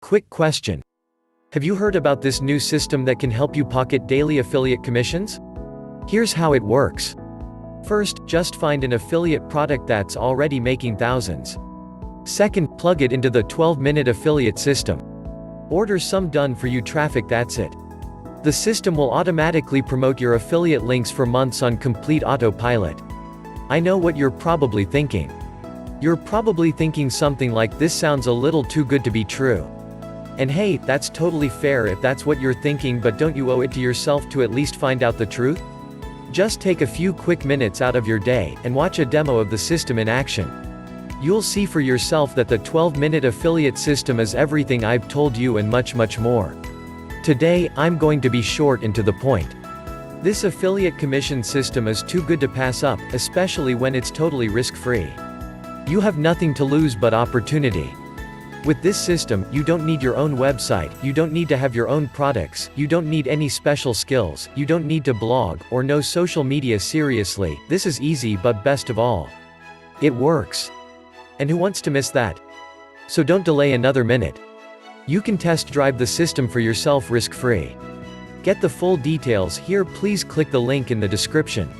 Quick question. Have you heard about this new system that can help you pocket daily affiliate commissions? Here's how it works. First, just find an affiliate product that's already making thousands. Second, plug it into the 12-minute affiliate system. Order some done-for-you traffic, that's it. The system will automatically promote your affiliate links for months on complete autopilot. I know what you're probably thinking. You're probably thinking something like, this sounds a little too good to be true. And hey, that's totally fair if that's what you're thinking, but don't you owe it to yourself to at least find out the truth? Just take a few quick minutes out of your day, and watch a demo of the system in action. You'll see for yourself that the 12-minute affiliate system is everything I've told you and much, much more. Today, I'm going to be short and to the point. This affiliate commission system is too good to pass up, especially when it's totally risk-free. You have nothing to lose but opportunity. With this system, you don't need your own website, you don't need to have your own products, you don't need any special skills, you don't need to blog, or know social media seriously. This is easy, but best of all, it works. And who wants to miss that? So don't delay another minute. You can test drive the system for yourself risk-free. Get the full details here. Please click the link in the description.